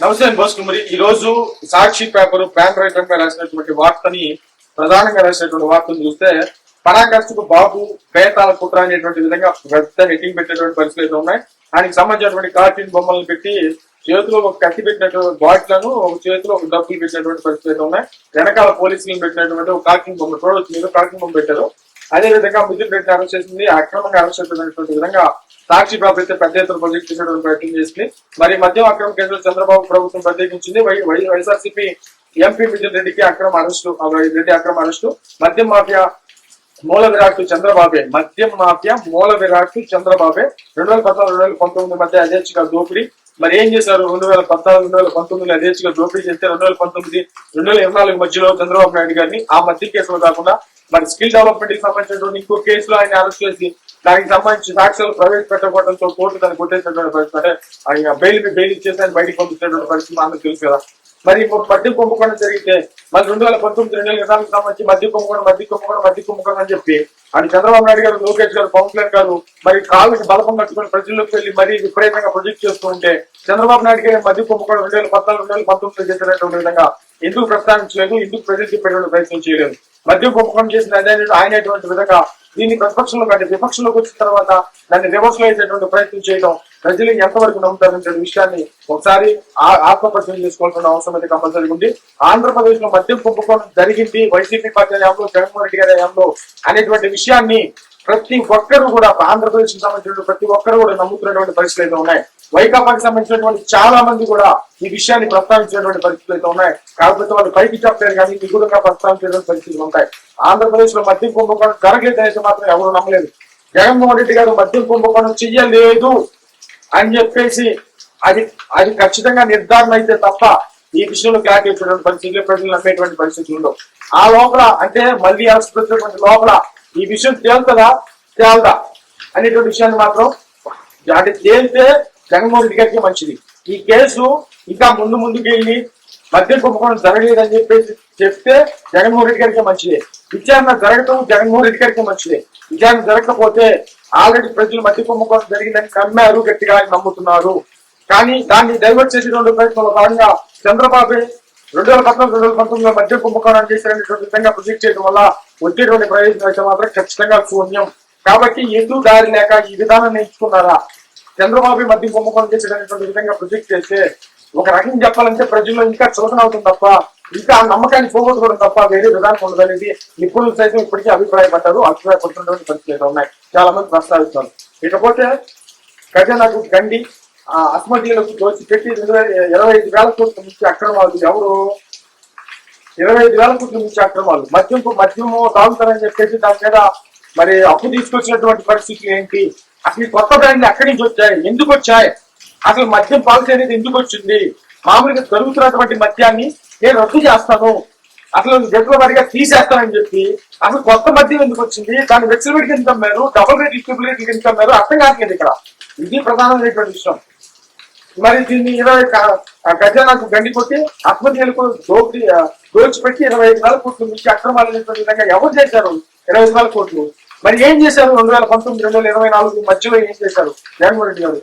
నమస్తే బోస్కుమరి. ఈ రోజు సాక్షి పేపర్ ప్యాన్ రైటర్ పై రాసినటువంటి వార్తని ప్రధానంగా రాసినటువంటి వార్తను చూస్తే పరాకాష్ఠకు బాబు పేతాల కుట్ర అనేటువంటి విధంగా పెద్ద హెడ్డింగ్ పెట్టినటువంటి పరిస్థితులు ఉన్నాయి. దానికి సంబంధించినటువంటి కార్టూన్ బొమ్మలను పెట్టి చేతిలో ఒక కత్తి పెట్టినటువంటి బాట్లను ఒక చేతిలో ఒక డబ్బులు పెట్టినటువంటి పరిస్థితులు ఉన్నాయి. వెనకాల పోలీసులను పెట్టినటువంటి ఒక కార్టూన్ బొమ్మ చూడవచ్చు, మీరు కార్టూన్ బొమ్మ పెట్టారు. అదే విధంగా మిథున్ రెడ్డి అరెస్ట్ చేసింది, అక్రమంగా అరెస్ట్ చేసినటువంటి విధంగా సాక్షి పేపర్ అయితే పెద్ద ఎత్తున ప్రొజెక్ట్ చేసేటువంటి ప్రయత్నం చేసింది. మరి మద్యం అక్రమ కేసులో చంద్రబాబు ప్రభుత్వం ప్రత్యేకించింది. వైఎస్ఆర్సీపీ ఎంపీ మిథున్ రెడ్డికి అక్రమ అరెస్టు. మద్యం మాఫియా మూల విరాట్ చంద్రబాబే. మద్యం మాఫియా మూల విరాట్ చంద్రబాబే 2014-2019 మధ్య యథేచ్ఛగా దోపిడీ. మరి ఏం చేశారు? 2014-2019 యథేచ్ఛగా దోపిడీ చేస్తే 2019-2024 మధ్యలో చంద్రబాబు నాయుడు గారిని ఆ మద్యం కేసులో కాకుండా మరి స్కిల్ డెవలప్మెంట్ కి సంబంధించినటువంటి ఇంకో కేసులో ఆయన అరెస్ట్ చేసి దానికి సంబంధించి సాక్ష్యాలు ప్రవేశపెట్టకపోవడంతో కోర్టు దాన్ని కొట్టేసినటువంటి పరిస్థితి. అంటే ఆయన బెయిల్ ఇచ్చేసి ఆయన బయటకు పంపించినటువంటి పరిస్థితి అందరికి తెలుసు కదా. మరి మద్యం కుంభకోణం జరిగితే మరి 2019-2024 సంబంధించి మద్యం కుంభకోణం అని చెప్పి అది చంద్రబాబు నాయుడు గారు, లోకేష్ గారు, పవన్ కళ్యాణ్ గారు మరి కాళ్ళకి బలపం కట్టుకుని ప్రజల్లోకి వెళ్ళి మరీ విపరీతంగా ప్రొజెక్ట్ చేస్తూ ఉంటే చంద్రబాబు నాయుడు గారు మద్యం కుంభకోణం 2014-2019 చేసినటువంటి విధంగా ఎందుకు ప్రస్తావించలేదు, ఎందుకు ప్రజలు చెప్పేటువంటి ప్రయత్నం చేయలేదు? మద్యం కుంభకోణం చేసిన ఆయన విధంగా దీన్ని ప్రతిపక్షంలో కంటే విపక్షంలోకి వచ్చిన తర్వాత దాన్ని రివర్స్ లో వేసేటువంటి ప్రయత్నం చేయడం ప్రజలు ఎంతవరకు నమ్ముతారనే విషయాన్ని ఒకసారి ఆత్మపరిశీలన చేసుకోవాల్సిన అవసరం అయితే కంపల్సరీ ఉంది. ఆంధ్రప్రదేశ్ లో మద్యం కుంభకోణం జరిగింది వైసీపీ పార్టీ హయాంలో, జగన్మోహన్ రెడ్డి గారి హయాంలో అనేటువంటి విషయాన్ని ప్రతి ఒక్కరు కూడా ఆంధ్రప్రదేశ్ కి సంబంధించిన ప్రతి ఒక్కరు కూడా నమ్ముతున్నటువంటి పరిస్థితులు అయితే ఉన్నాయి. వైకాపాకి సంబంధించినటువంటి చాలా మంది కూడా ఈ విషయాన్ని ప్రస్తావించినటువంటి పరిస్థితులు అయితే ఉన్నాయి. కాకపోతే వాళ్ళు పైకి చెప్పలేరు కానీ నిగూఢంగా ప్రస్తావించేటువంటి పరిస్థితులు ఉంటాయి. ఆంధ్రప్రదేశ్ లో మద్యం కుంభకోణం జరగలేదు అనేది మాత్రం ఎవరు నమ్మలేదు. జగన్మోహన్ రెడ్డి గారు మద్యం కుంభకోణం చెయ్యలేదు అని చెప్పేసి అది ఖచ్చితంగా నిర్ధారణ అయితే తప్ప ఈ విషయంలో క్లారిటీ వచ్చేటువంటి పరిస్థితులు, ప్రజలు నమ్మేటువంటి పరిస్థితులు ఆ లోపల అంటే మళ్ళీ అరెస్ట్ లోపల ఈ విషయం తేలదా అనేటువంటి విషయాన్ని మాత్రం అంటే తేలితే జగన్మోహన్ రెడ్డి గారికి మంచిది. ఈ కేసు ఇంకా ముందుకు వెళ్ళి మద్యం కుంభకోణం జరగలేదని చెప్పేసి చెప్తే జగన్మోహన్ రెడ్డి గారికి మంచిదే. విచారణ జరగటం జగన్మోహన్ రెడ్డి గారికి మంచిదే. విచారణ జరగకపోతే ఆల్రెడీ ప్రజలు మద్య కుంభకోణం జరిగిందని నమ్మారు, గట్టిగా నమ్ముతున్నారు. కానీ దాన్ని డైవర్ట్ చేసేటువంటి ప్రయత్నంలో భాగంగా చంద్రబాబు 2014-2019 మద్య కుంభకోణం చేసేటువంటి విధంగా ప్రొజెక్ట్ చేయడం వల్ల వచ్చేటువంటి ప్రయోజనం అయితే మాత్రం ఖచ్చితంగా శూన్యం. కాబట్టి ఎందుకు దారి లేక ఈ విధానాన్ని ఎంచుకున్నారా? చంద్రబాబు మద్యం కుంభకోణం చేసేటువంటి విధంగా ప్రొజెక్ట్ చేస్తే ఒక రకంగా చెప్పాలంటే ప్రజల్లో ఇంకా చులకన అవుతుంది తప్ప, ఇంకా నమ్మకాన్ని పోగొట్టుకోవడం తప్ప వేరే విధానం ఉండదు అనేది నిపుణులు సైతం ఇప్పటికీ అభిప్రాయపడుతున్నటువంటి పరిస్థితులు ఉన్నాయి. చాలా మంది ప్రస్తావిస్తారు. ఇకపోతే ఖజానాకు గండి అస్మదీయులకు దోచి పెట్టి 25,000 కోట్ల నుంచి అక్రమాలు. ఎవరు 25,000 కోట్ల నుంచి అక్రమాలు? మద్యము తాగుతారని చెప్పేసి దాని మీద మరి అప్పు తీసుకొచ్చినటువంటి పరిస్థితులు ఏంటి? అసలు కొత్త బ్రాండ్లు ఎక్కడి నుంచి వచ్చాయి, ఎందుకు వచ్చాయి? అసలు మద్యం పాలసీ అనేది ఎందుకు వచ్చింది? మామూలుగా జరుగుతున్నటువంటి మద్యాన్ని నేను రద్దు చేస్తాను, అసలు జట్ల వారిగా తీసేస్తానని చెప్పి అసలు కొత్త మద్యం ఎందుకు వచ్చింది? దాన్ని వెచ్చలబెట్టి కింద అమ్మారు, డబుల్ రేట్ డిస్ట్రిబ్యూటర్ కింద అమ్మారు, అర్థం కావట్లేదు ఇక్కడ. ఇది ప్రధానమైనటువంటి విషయం. మరి దీన్ని 20 ఖజానాకు గండి కొట్టి అస్మదీయులకు దోచిపెట్టి 25,000 కోట్ల నుంచి అక్రమాలు అనేటువంటి విధంగా ఎవరు చేశారు? 25,000 కోట్లు. మరి ఏం చేశారు 2019-2024 మధ్యలో ఏం చేశారు జగన్మోహన్ రెడ్డి గారు?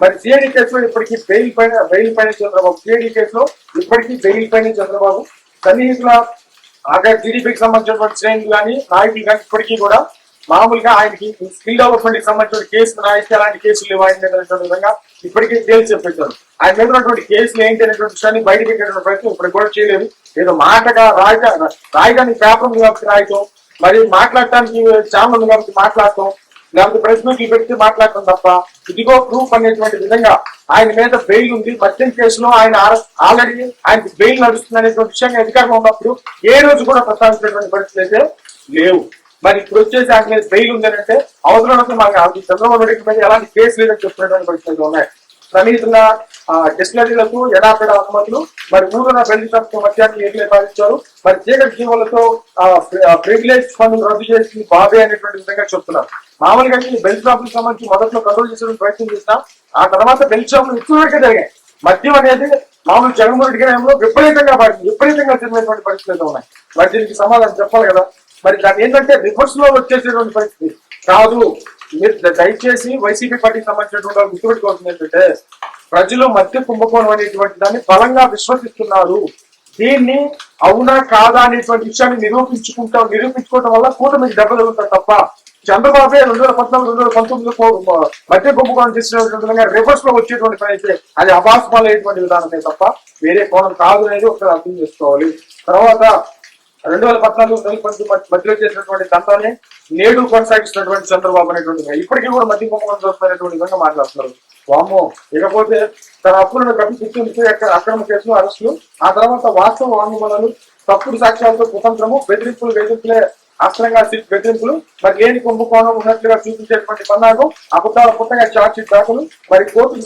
మరి సిఐడి కేసులో ఇప్పటికీ బెయిల్ పైన చంద్రబాబు, సిఐడి కేసులో ఇప్పటికీ బెయిల్ పైన చంద్రబాబు, సన్నిహితుల అక్కడ టీడీపీకి సంబంధించినటువంటి శ్రేణులు కానీ నాయకులు కానీ ఇప్పటికీ కూడా మామూలుగా ఆయనకి స్కిల్ డెవలప్మెంట్ కి సంబంధించిన కేసులు రాయిస్తే అలాంటి కేసులు ఇవ్వాలనేటువంటి విధంగా ఇప్పటికీ తేల్చి చెప్పేశారు. ఆయన మీద ఉన్నటువంటి కేసులు ఏంటి అనేటువంటి విషయాన్ని బయట పెట్టేటువంటి ప్రయత్నం ఇప్పుడు కూడా చేయలేదు. ఏదో మాటగా రాయడానికి పేపర్ ఉంది కాబట్టి రాయటం, మరి మాట్లాడటానికి ఛానల్ ఉంది కాబట్టి మాట్లాడటం, లేకపోతే ప్రెస్ మీట్లు పెట్టి మాట్లాడటం తప్ప ఇదిగో ప్రూఫ్ అనేటువంటి విధంగా ఆయన మీద బెయిల్ ఉంది, మద్యం కేసులో ఆయన ఆల్రెడీ ఆయనకి బెయిల్ నడుస్తుంది అనేటువంటి విషయంగా అధికారంలో ఉన్నప్పుడు ఏ రోజు కూడా ప్రస్తావించినటువంటి పరిస్థితులు అయితే లేవు. మరి ఇప్పుడు వచ్చేసి ఆయన మీద బెయిల్ ఉందనంటే అవసరం మాకు చంద్రబాబు నాయుడు మీద ఎలాంటి కేసు లేదని చెప్తున్నటువంటి పరిస్థితులు ఉన్నాయి. సన్నిహితుల డిస్టిలరీలకు ఎడాపెడ అనుమతులు, మరి ఊరున్న బెల్లి షాప్కు మద్యాన్ని ఏర్లే పాటించారు. మరి చీకటి జీవులతో ప్రివిలేజ్ ఫండ్ రద్దు చేసి బాబే అనేటువంటి విధంగా చెప్తున్నారు. మామూలుగా బెల్ట్ షాపులకు సంబంధించి మొదట్లో కంట్రోల్ చేసేటువంటి ప్రయత్నం చేసినా ఆ తర్వాత బెల్ట్ షాపులు ఎక్కువగా జరిగాయి. మద్యం అనేది మామూలు జగన్మోహన్ రెడ్డి గారిలో విపరీతంగా చెందినటువంటి పరిస్థితులు ఉన్నాయి. మరి దీనికి సమాధానం చెప్పాలి కదా. మరి దాన్ని ఏంటంటే రివర్స్ లో వచ్చేసేటువంటి పరిస్థితి కాదు. మీరు దయచేసి వైసీపీ పార్టీకి సంబంధించినటువంటి గుర్తుపెట్టుకోవాల్సింది ఏంటంటే ప్రజలు మధ్య కుంభకోణం అనేటువంటి దాన్ని బలంగా విశ్వసిస్తున్నారు. దీన్ని అవునా కాదా అనేటువంటి విషయాన్ని నిరూపించుకోవడం వల్ల కూటమికి దెబ్బ తగులుతారు తప్ప చంద్రబాబే 2014, 2019 మధ్య కుంభకోణం చేసినటువంటి విధంగా రివర్స్ లో వచ్చేటువంటి పని అయితే అది అభాసపాలయ్యేటువంటి విధానమే తప్ప వేరే కోణం కాదు అనేది ఒకసారి అర్థం చేసుకోవాలి. తర్వాత 2014, 2019 మధ్యలో చేసినటువంటి తంత్రాన్ని నేడు కొనసాగిస్తున్నటువంటి చంద్రబాబు అనేటువంటి ఇప్పటికీ కూడా మధ్య కుంభకోణం చూస్తున్నటువంటి విధంగా మాట్లాడుతున్నారు. వామ్మో, ఇకపోతే తన అప్పులను కప్పిపుచ్చేందుకు అక్రమ కేసులు, అరెస్టులు, ఆ తర్వాత వాస్తవ వాంగ్మూలాలు, తప్పుడు సాక్ష్యాలతో కుతంత్రము, బెదిరింపులే అస్త్రంగా బెదిరింపులు, మరి లేని కుంభకోణం ఉన్నట్లుగా చూపించేటువంటి పన్నాగం, అబద్ధాల పుట్టగా ఛార్జ్ షీట్ దాఖలు, మరి కోర్టుకు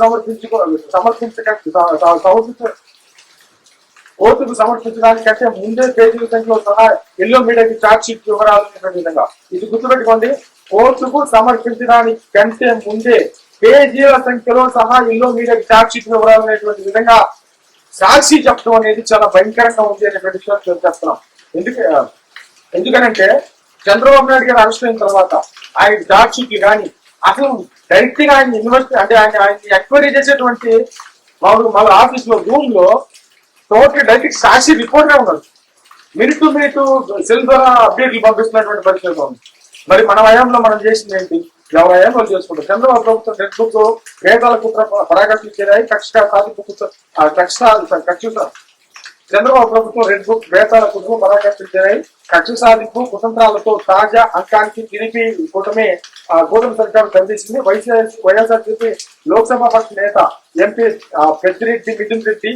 సమర్పించడానికంటే ముందే పేజీల సంఖ్యలో సహా ఎల్లో మీడియాకి ఛార్జ్ షీట్ వివరాలు విధంగా ఇది గుర్తుపెట్టుకోండి. కోర్టుకు సమర్పించడానికి కంటే ముందే పేజీల సంఖ్యలో సహా ఎల్లో మీడియాకి ఛార్జ్ షీట్ వివరాలు అనేటువంటి విధంగా సాక్షి చెప్పడం అనేది చాలా భయంకరంగా ఉంది అనేటువంటి విషయం చెప్తున్నాం. ఎందుకనంటే చంద్రబాబు నాయుడు గారు అరెస్ట్ అయిన తర్వాత ఆయన ఛార్జ్ షీట్లు కానీ అసలు డైరెక్ట్ గా ఆయన యూనివర్సిటీ అంటే ఆయన ఎంక్వైరీ చేసేటువంటి వాళ్ళ ఆఫీస్ లో రూమ్ లో టోటల్ డైరెక్ట్ సాక్షి రిపోర్ట్ ఉన్నారు. మినిట్ టు మినిట్ సెల్ ద్వారా అప్డేట్లు పంపిస్తున్నటువంటి పరిస్థితి ఉంది. మరి మన వయంలో మనం చేసింది ఏంటి? ఎవరి వయం వాళ్ళు చేసుకుంటారు. చంద్రబాబు ప్రభుత్వం రెడ్ బుక్ వేదాల కుట్ర పరాగతులు చేరాయి, చంద్రబాబు ప్రభుత్వం రెడ్ బుక్ వేతాల కుటుంబ పరాగతులు చేరాయి, కక్ష సాధింపు కుతంత్రాలతో తాజా అంకానికి తిరిగి కూటమి సర్కారు కనిపిస్తుంది. వైఎస్ఆర్సీపీ లోక్సభ పక్ష నేత ఎంపీ పెద్దిరెడ్డి మిథున్ రెడ్డి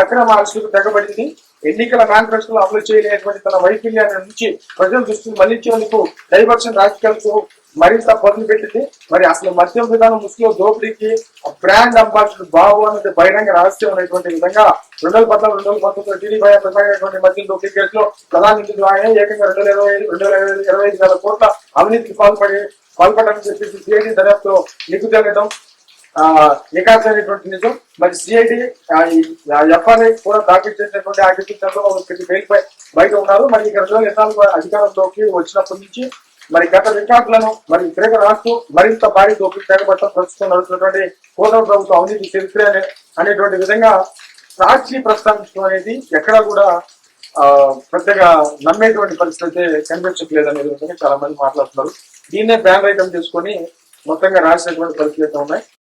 అక్రమ అరెస్టులకు తెగబడింది. ఎన్నికల మేనిఫెస్టోలో అమలు చేయలేనటువంటి తన వైఫల్యాన్ని నుంచి ప్రజల దృష్టిని మళ్లించేందుకు డైవర్షన్ రాజకీయాలకు మరింత పదులు పెట్టింది. మరి అసలు మద్యం విధానం ముసుగులో దోపిడీకి బ్రాండ్ అంబాసిడర్ బాబు అనేది బహిరంగ రహస్యం అనేటువంటి విధంగా 2014, 2019 టీడీపీ కొనసాగినటువంటి మద్యం దోపిడీ కేసులో ప్రధాన నిందితుడు ఆయన ఏకంగా 2025 వేల కోట్ల అవినీతికి పాల్పడాలని చెప్పేసి సిఐడి దర్యాప్తులో నిగ్గుతేలడం నికాసైనటువంటి నిజం. మరి సిఐడి ఎఫ్ఐఆర్ కూడా దాఖలు చేసినటువంటి ఆ కేసు చంద్రబాబు బెయిల్పై బయట ఉన్నారు. మరి ఇక 2024 అధికారంలోకి వచ్చినప్పటి నుంచి మరి గత రికార్డులను మరి తిరగ రాస్తూ మరింత భారీ దోపిడీ తెగబట్టడం ప్రస్తుతం నడుస్తున్నటువంటి కూటమి ప్రభుత్వం అవినీతి చరిత్ర అనేటువంటి విధంగా సాక్షి ప్రస్తావించడం అనేది ఎక్కడా కూడా పెద్దగా నమ్మేటువంటి పరిస్థితి అయితే కనిపించట్లేదు అనే విధంగా చాలా మంది మాట్లాడుతున్నారు. దీన్నే బ్యాన్ ఐటమ్ చేసుకొని మొత్తంగా రాసినటువంటి పరిస్థితులు అయితే ఉన్నాయి.